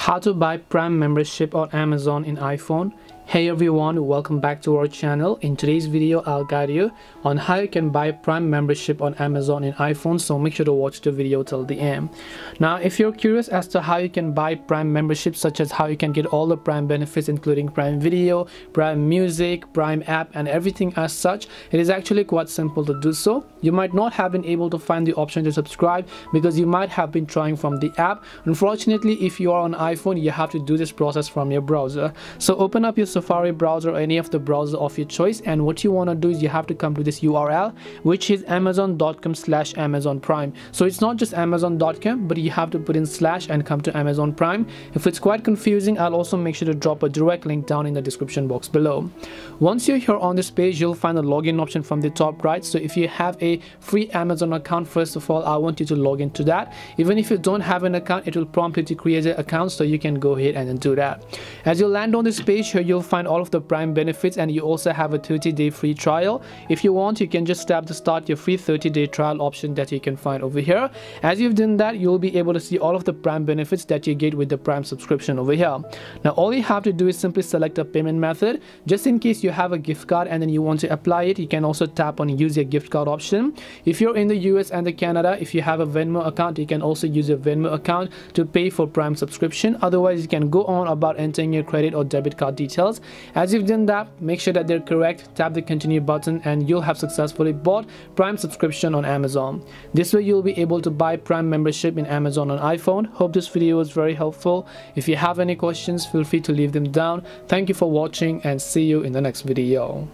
How to buy Prime membership on Amazon in iPhone. Hey everyone, welcome back to our channel. In today's video I'll guide you on how you can buy Prime membership on Amazon in iPhone, so make sure to watch the video till the end. Now if you're curious as to how you can buy Prime membership, such as how you can get all the Prime benefits including Prime Video, Prime Music, Prime App and everything as such, it is actually quite simple to do so. You might not have been able to find the option to subscribe because you might have been trying from the app. Unfortunately, if you are on iPhone, you have to do this process from your browser. So open up your Safari browser or any of the browser of your choice, and what you want to do is you have to come to this URL, which is amazon.com/Amazon Prime. So it's not just amazon.com, but you have to put in slash and come to Amazon Prime. If it's quite confusing, I'll also make sure to drop a direct link down in the description box below. Once you're here on this page, you'll find the login option from the top right. So if you have a free Amazon account, first of all I want you to log into that. Even if you don't have an account, it will prompt you to create an account, so you can go ahead and then do that. As you land on this page here, you'll find all of the Prime benefits, and you also have a 30-day free trial. If you want, you can just tap the start your free 30-day trial option that you can find over here. As you've done that, you'll be able to see all of the Prime benefits that you get with the Prime subscription over here. Now all you have to do is simply select a payment method. Just in case you have a gift card and then you want to apply it, you can also tap on use your gift card option. If you're in the US and the Canada, if you have a Venmo account, you can also use your Venmo account to pay for Prime subscription. Otherwise, you can go on about entering your credit or debit card details. As you've done that, make sure that they're correct, tap the continue button, and you'll have successfully bought Prime subscription on Amazon. This way you'll be able to buy Prime membership in Amazon on iPhone. Hope this video was very helpful. If you have any questions, feel free to leave them down. Thank you for watching and see you in the next video.